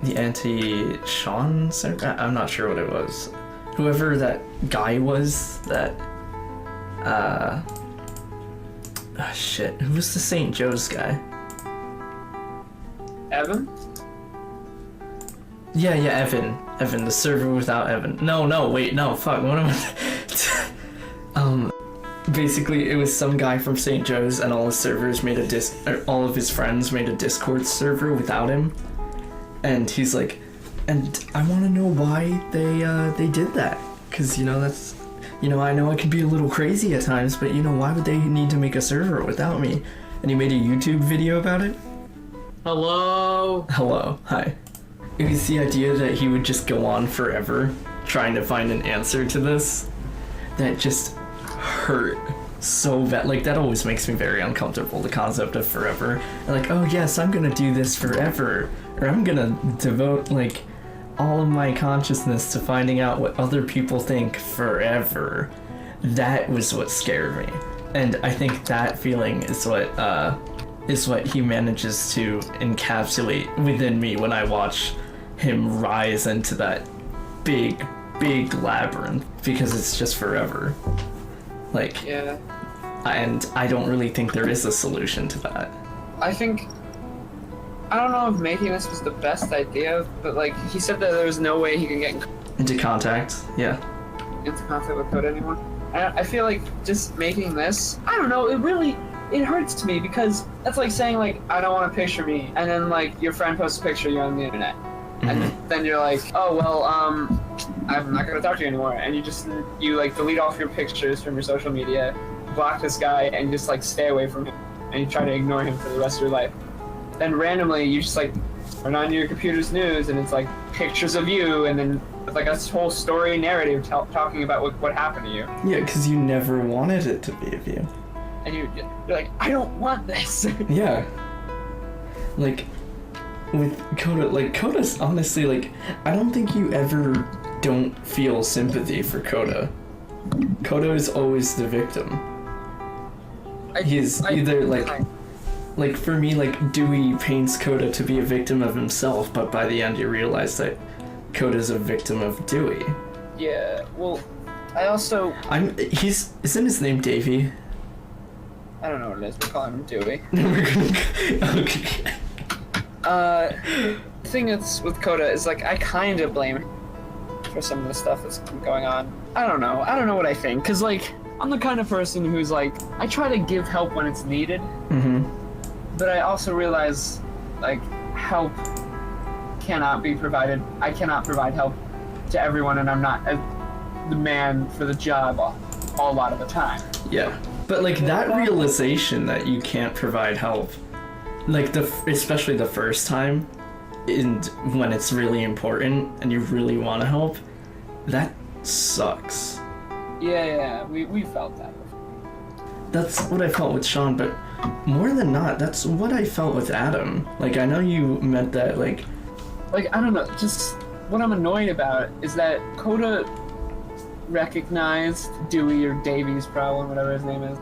the anti-Sean server? I'm not sure what it was. Whoever that guy was that, shit, who was the St. Joe's guy? Evan? Yeah, Evan. Evan, the server without Evan. No, wait, no, fuck, what am I... Basically, it was some guy from St. Joe's and all his servers made all of his friends made a Discord server without him. And he's like, and I want to know why they did that. Cause, that's... I know I could be a little crazy at times, but, why would they need to make a server without me? And he made a YouTube video about it. Hello? Hello, hi. It was the idea that he would just go on forever trying to find an answer to this that just hurt so bad. Like, that always makes me very uncomfortable, the concept of forever. Like, oh yes, I'm gonna do this forever, or I'm gonna devote, like, all of my consciousness to finding out what other people think forever. That was what scared me. And I think that feeling is what he manages to encapsulate within me when I watch him rise into that big labyrinth, because it's just forever. Like, yeah. And I don't really think there is a solution to that. I don't know if making this was the best idea, but like, he said that there was no way he can get Into contact, yeah. into contact with Coda anymore. And I feel like just making this, I don't know, it hurts to me, because that's like saying, like, I don't want to picture me, and then, like, your friend posts a picture of you on the internet. Mm-hmm. And then you're like, oh, well, I'm not going to talk to you anymore. And you like, delete off your pictures from your social media, block this guy, and just, like, stay away from him. And you try to ignore him for the rest of your life. Then randomly, you just, like, turn on your computer's news, and it's, like, pictures of you, and then it's, like, a whole story narrative talking about what happened to you. Yeah, because you never wanted it to be of you. And you're like, I don't want this. Yeah. Like, with Coda, like, Coda's honestly, like, I don't think you ever don't feel sympathy for Coda. Coda is always the victim. He's either, like, for me, like, Dewey paints Coda to be a victim of himself, but by the end you realize that Coda's a victim of Dewey. Yeah, well, I also... Isn't his name Davey? I don't know what it is, we're calling him Dewey. Okay. The thing that's with Coda is, like, I kind of blame him for some of the stuff that's going on. I don't know what I think, because, like, I'm the kind of person who's, like, I try to give help when it's needed, but I also realize, like, help cannot be provided. I cannot provide help to everyone, and I'm not the man for the job a lot of the time. Yeah. But, like, that realization that you can't provide help, like, especially the first time, and when it's really important and you really want to help, that sucks. Yeah, we felt that before. That's what I felt with Sean, but more than not, that's what I felt with Adam. Like, I know you meant that, like, I don't know, just what I'm annoyed about is that Coda recognized Dewey or Davy's problem, whatever his name is.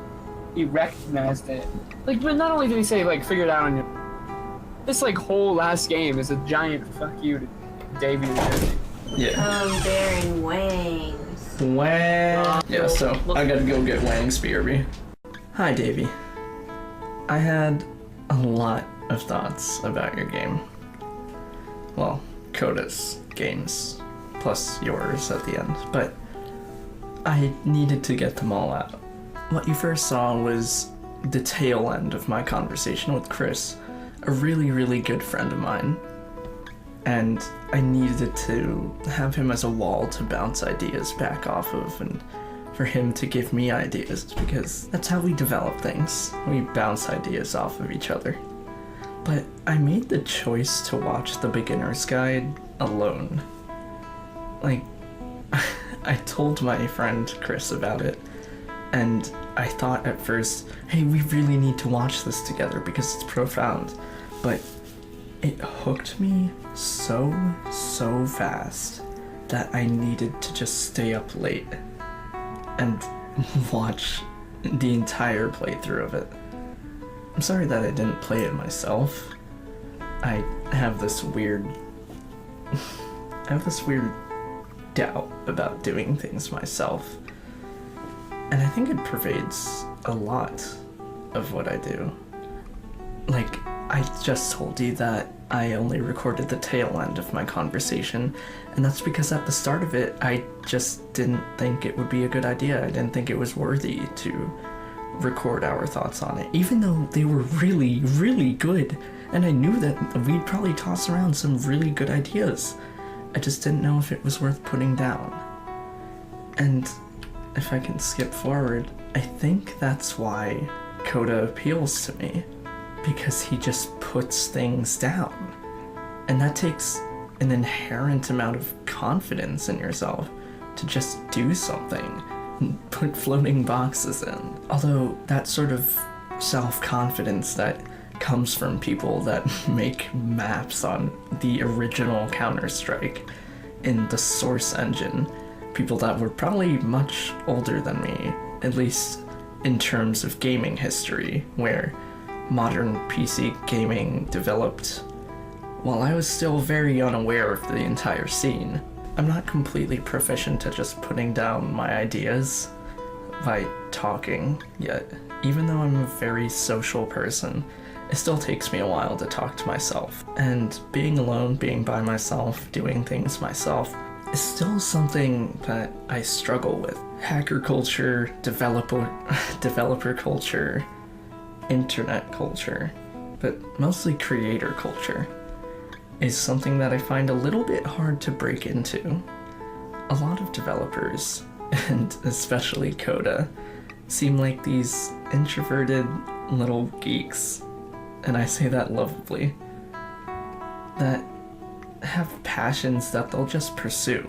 He recognized it. Like, but not only did he say, like, figure it out on your... This, like, whole last game is a giant fuck you to Davy and Dewey. Yeah. Bearing Wangs. Wang. Yeah, so I gotta go get Wang's BRB. Hi, Davy. I had a lot of thoughts about your game. Well, Coda's games, plus yours at the end, but I needed to get them all out. What you first saw was the tail end of my conversation with Chris, a really, really good friend of mine. And I needed to have him as a wall to bounce ideas back off of, and for him to give me ideas, because that's how we develop things. We bounce ideas off of each other. But I made the choice to watch the beginner's guide alone. Like, I told my friend Chris about it, and I thought at first, hey, we really need to watch this together because it's profound. But it hooked me so fast that I needed to just stay up late and watch the entire playthrough of it. I'm sorry that I didn't play it myself. I have this weird I have this weird doubt about doing things myself. And I think it pervades a lot of what I do. Like, I just told you that I only recorded the tail end of my conversation, and that's because at the start of it, I just didn't think it would be a good idea. I didn't think it was worthy to record our thoughts on it, even though they were really, really good, and I knew that we'd probably toss around some really good ideas. I just didn't know if it was worth putting down. And if I can skip forward, I think that's why Coda appeals to me, because he just puts things down. And that takes an inherent amount of confidence in yourself to just do something and put floating boxes in. Although that sort of self-confidence that comes from people that make maps on the original Counter-Strike in the Source engine, people that were probably much older than me, at least in terms of gaming history, where modern PC gaming developed while I was still very unaware of the entire scene. I'm not completely proficient at just putting down my ideas by talking yet. Even though I'm a very social person, it still takes me a while to talk to myself. And being alone, being by myself, doing things myself, is still something that I struggle with. Hacker culture, developer culture, internet culture, but mostly creator culture, is something that I find a little bit hard to break into. A lot of developers, and especially Coda, seem like these introverted little geeks, and I say that lovably, that have passions that they'll just pursue,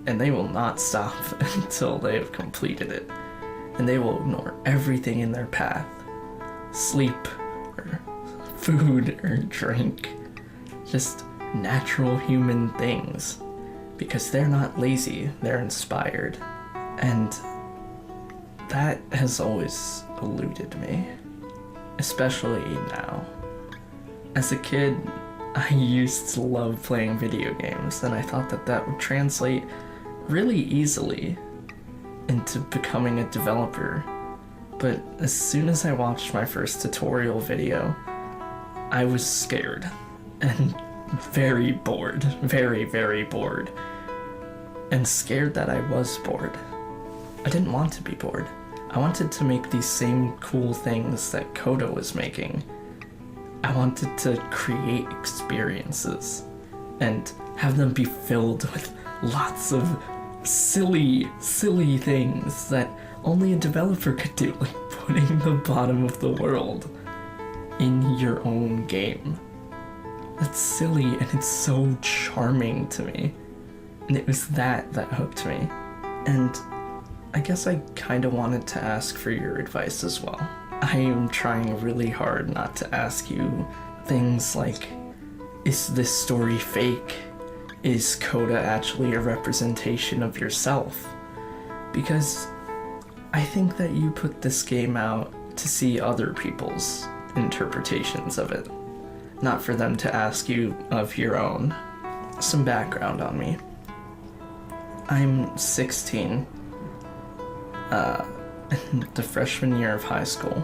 and they will not stop until they have completed it, and they will ignore everything in their path. Sleep, or food, or drink. Just natural human things. Because they're not lazy, they're inspired. And that has always eluded me. Especially now. As a kid, I used to love playing video games, and I thought that that would translate really easily into becoming a developer. But as soon as I watched my first tutorial video, I was scared and very bored, very, very bored, and scared that I was bored. I didn't want to be bored. I wanted to make these same cool things that Coda was making. I wanted to create experiences and have them be filled with lots of silly things that only a developer could do, like putting the bottom of the world in your own game. That's silly, and it's so charming to me. And it was that hooked me. And I guess I kind of wanted to ask for your advice as well. I am trying really hard not to ask you things like, is this story fake? Is Coda actually a representation of yourself? Because I think that you put this game out to see other people's interpretations of it, not for them to ask you of your own. Some background on me. I'm 16. In the freshman year of high school,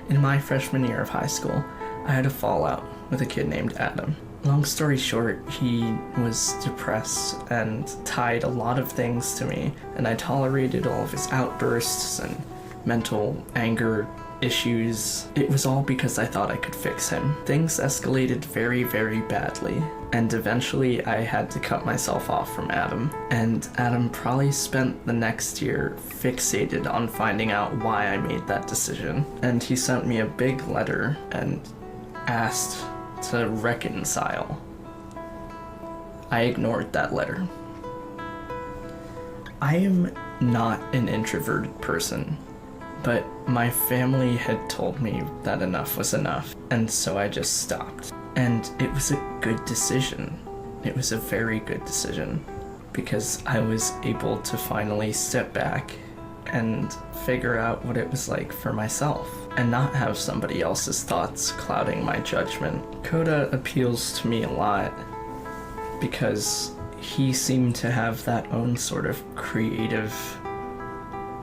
in my freshman year of high school, I had a fallout with a kid named Adam. Long story short, he was depressed and tied a lot of things to me, and I tolerated all of his outbursts and mental anger issues. It was all because I thought I could fix him. Things escalated very, very badly, and eventually I had to cut myself off from Adam. And Adam probably spent the next year fixated on finding out why I made that decision. And he sent me a big letter and asked to reconcile. I ignored that letter. I am not an introverted person, but my family had told me that enough was enough, and so I just stopped. And it was a good decision. It was a very good decision, because I was able to finally step back and figure out what it was like for myself, and not have somebody else's thoughts clouding my judgment. Coda appeals to me a lot because he seemed to have that own sort of creative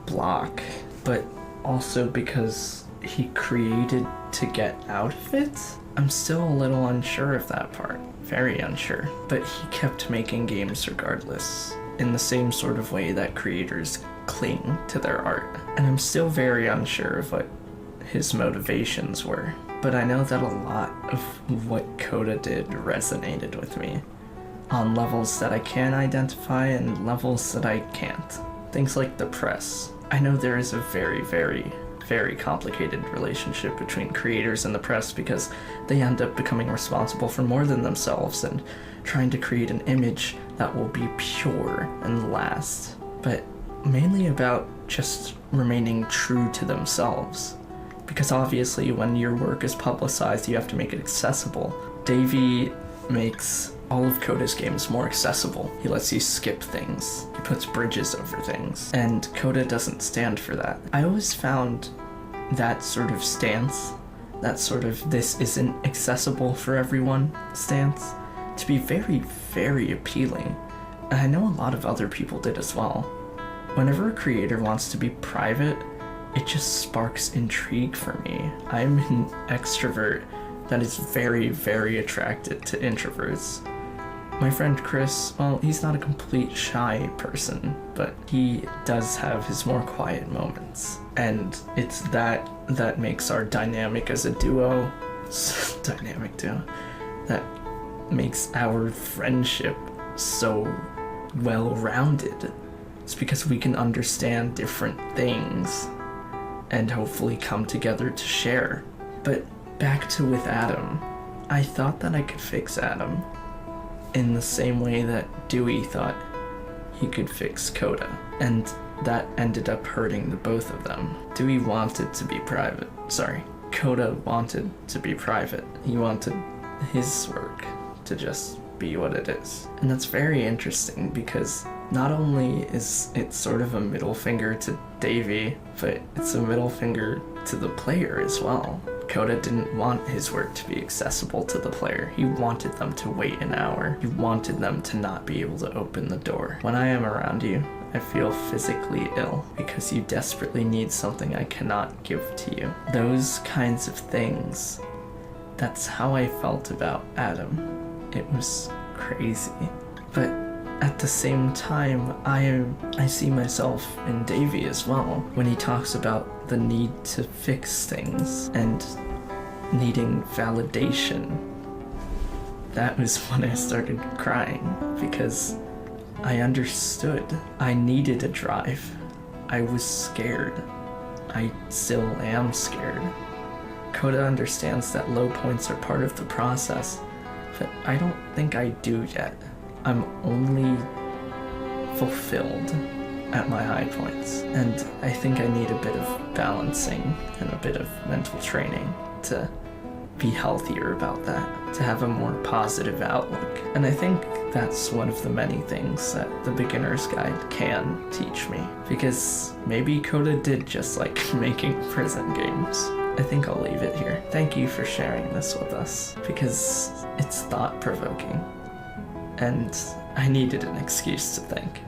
block, but also because he created to get out of it. I'm still a little unsure of that part. Very unsure. But he kept making games regardless, in the same sort of way that creators cling to their art. And I'm still very unsure of what his motivations were. But I know that a lot of what Coda did resonated with me, on levels that I can identify and levels that I can't. Things like the press. I know there is a very, very, very complicated relationship between creators and the press because they end up becoming responsible for more than themselves and trying to create an image that will be pure and last, but mainly about just remaining true to themselves. Because obviously when your work is publicized, you have to make it accessible. Davey makes all of Coda's games more accessible. He lets you skip things. He puts bridges over things. And Coda doesn't stand for that. I always found that sort of stance, that sort of this isn't accessible for everyone stance, to be very, very appealing. And I know a lot of other people did as well. Whenever a creator wants to be private, it just sparks intrigue for me. I'm an extrovert that is very, very attracted to introverts. My friend Chris, well, he's not a complete shy person, but he does have his more quiet moments. And it's that makes our dynamic as a duo, dynamic duo, that makes our friendship so well-rounded. It's because we can understand different things and hopefully come together to share. But back to with Adam, I thought that I could fix Adam in the same way that Dewey thought he could fix Coda, and that ended up hurting the both of them. Dewey wanted to be private. Coda wanted to be private. He wanted his work to just be what it is. And that's very interesting because not only is it sort of a middle finger to Davey, but it's a middle finger to the player as well. Coda didn't want his work to be accessible to the player. He wanted them to wait an hour. He wanted them to not be able to open the door. When I am around you, I feel physically ill because you desperately need something I cannot give to you. Those kinds of things. That's how I felt about Adam. It was crazy. But at the same time, I see myself in Davey as well when he talks about the need to fix things and needing validation. That was when I started crying because I understood. I needed a drive. I was scared. I still am scared. Coda understands that low points are part of the process, but I don't think I do yet. I'm only fulfilled at my high points, and I think I need a bit of balancing and a bit of mental training to be healthier about that, to have a more positive outlook. And I think that's one of the many things that the beginner's guide can teach me, because maybe Coda did just like making prison games. I think I'll leave it here. Thank you for sharing this with us, because it's thought-provoking, and I needed an excuse to think.